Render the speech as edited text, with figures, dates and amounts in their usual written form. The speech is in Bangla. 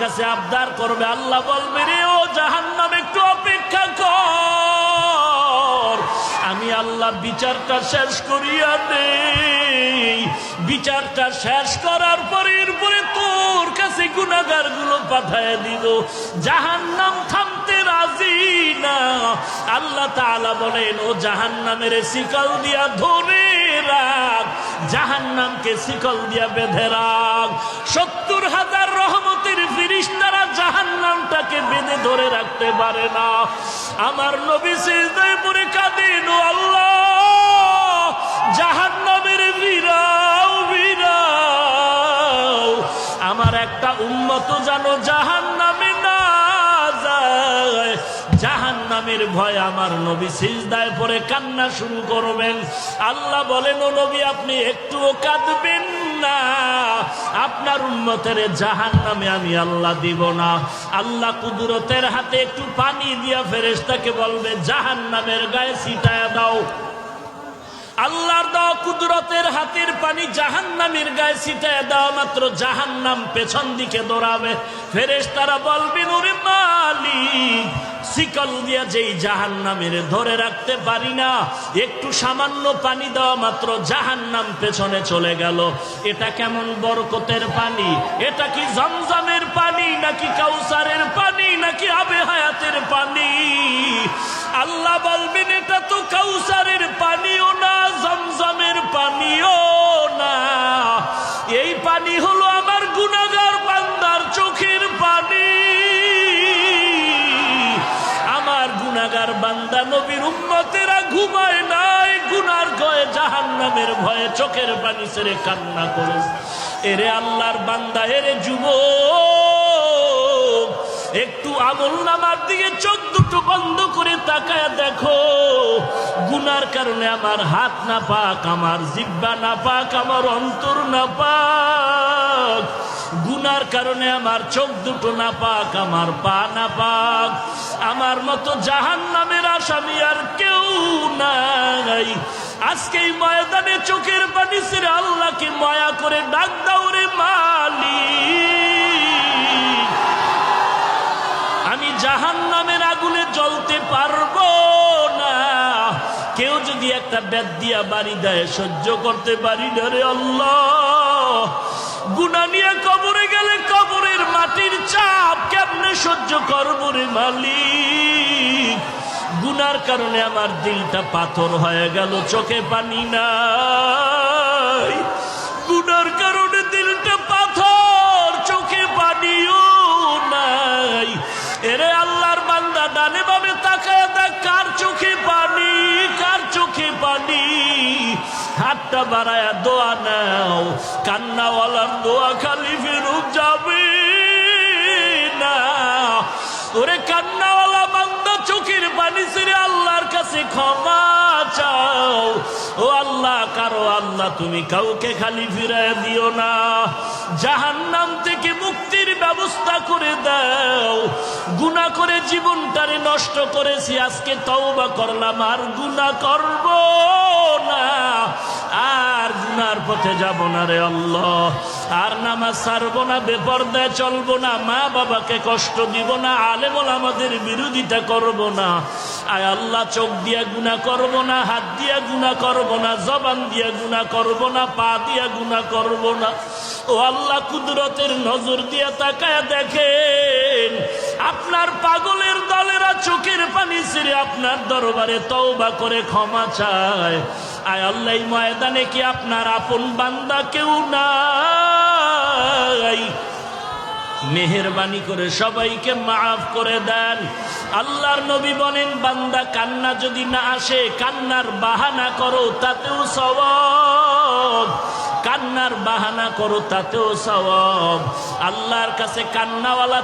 কাছে আবদার করবে, আল্লাহ বলবে, রে ও জাহান্নাম একটু অপেক্ষা কর, আমি আল্লাহ বিচারটা শেষ করিয়া দেই। বিচারটা শেষ করার পরে এরপরে তোর কাছে গুনাহগার গুলো পাঠায় দিব। জাহান্নাম থামতে রাজি না। আল্লাহ তাআলা বলেন, ও জাহান্নামের শিকল দিয়া ধরে রাখ, জাহান্নামকে শিকল দিয়া বেঁধে রাখ। ৭০,০০০ রহমতের ফেরেশতারা জাহান্নামটাকে বেঁধে ধরে রাখতে পারে না। আমার নবী সিজদায় পড়ে কাঁদেন, ও আল্লাহ, জাহান্নামের ভিড়াও ভিড়াও, আমার একটা উম্মত যেন জাহান্নামে না যায়। জাহান্নামের ভয় আমার নবী সিজদায় পড়ে কান্না শুরু করবেন। আল্লাহ বলেন, ও নবী, আপনি একটুও কাঁদবেন না, আপনার উম্মতের জাহান্নামে আমি আল্লাহ দিব না। আল্লাহ কুদরতের হাতে একটু পানি দিয়া ফেরেশতাকে বলবে, জাহান্নামের গায়ে ছিটায়া দাও। আল্লাহর দেওয়া কুদরতের হাতের পানি জাহান্নামের গায়ে ছিটায় দেওয়া মাত্র জাহান্নাম পেছন দিকে দৌড়াবে। ফেরেশতারা বলবেন, ওরে মালিক, শিকল দিয়া যেই জাহান্নামের ধরে রাখতে পারি না, একটু সামান্য পানি দেওয়া মাত্র জাহান্নাম পেছনে চলে গেল। এটা কেমন বরকতের পানি? এটা কি জমজমের পানি, নাকি কাউসারের পানি, নাকি আবে হায়াতের পানি? আল্লাহ বলবেন, এটা তো কাউসারের পানিও না, জমজমের পানিও না, এই পানি হলো আমার গুনাহগার বান্দার চোখের পানি। আমার গুনাহগার বান্দা নবীর উম্মতেরা ঘুমায় নাই, গুনার ভয়ে, জাহান্নামের ভয়ে চোখের পানি ছেড়ে কান্না করে। এরে আল্লাহর বান্দা, এরে যুবক, একটু আমলনামার দিকে চোখ দুটো বন্ধ করে তাকায় দেখো। গুনার কারণে আমার হাত না পাক, আমার জিহ্বা না পাক, আমার অন্তর না পাক। গুনার কারণে আমার চোখ দুটো না পাক, আমার পা না পাক। আমার মতো জাহান্নামের আসামি আর কেউ নাই। আজকে এই ময়দানে চোখের পানি ছেড়ে আল্লাহকে মায়া করে ডাক দাও, রে মালিক, আমি জাহান্নামের আগুনে জ্বলতে পারবো না। কেউ যদি একটা বেত দিয়া বাড়ি দেয়, সহ্য করতে পারি না রে আল্লাহ। গুনাহ নিয়ে কবরে গেলে কবরের মাটির চাপ কেমনে সহ্য করবো রে মালিক। গুনার কারণে আমার দিলটা পাথর হয়ে গেল, চোখে পানি নাই। গুনার কারণে দিলটা পাথর, চোখে পানিও নাই। এরে আল্লাহর বান্দা, ডানে বামে তাকায় দেখ, কার চোখে পানি, কার চোখে পানি। হাতটা বাড়ায়া দোয়া নাও, কান্নাওয়ালার দোয়া খালি ফেরত যাবে না। ওরে কান্নাওয়ালা বান্দা, চোখের পানি ছেড়ে আল্লাহর কাছে ক্ষমা চাও। ও আল্লাহ, কারো আল্লাহ তুমি কাউকে খালি ফিরায় দিও না। জাহান্নাম থেকে মুক্তির ব্যবস্থা করে দাও। গুনাহ করে জীবনটারে নষ্ট করেছি, আজকে তওবা করলাম, আর গুনাহ করব না, আর গুনার পথে যাব না রে আল্লাহ। আর নামাজ ছাড়বো না, বেপরদায় চলবো না, মা বাবাকে কষ্ট দিব না, আলেম ওলামাদের বিরোধিতা করব না। আয় আল্লাহ, চোখ দিয়া গুনাহ করব না, হাত দিয়া গুনাহ করব না, জবান দিয়া গুনাহ করব না, পা দিয়া গুনাহ করব না। ও আল্লাহ, কুদরতের নজর দিয়া তাকায় দেখেন, আপনার পাগলের দলেরা চোখের পানি ছেড়ে আপনার দরবারে তওবা করে ক্ষমা চায়। আয় আল্লাহ, এই ময়দানে কি আপনার আপন বান্দা কেউ নাই? মেহেরবানি করে সবাইকে মাফ করে দেন। আল্লাহর নবী বলেন, বান্দা কান্না যদি না আসে, কান্নার বাহানা করো, তাতেও সওয়াব। কান্নার বাহানা করো, তাতেও সওয়াব। আল্লাহর কাছে কান্নাওয়ালা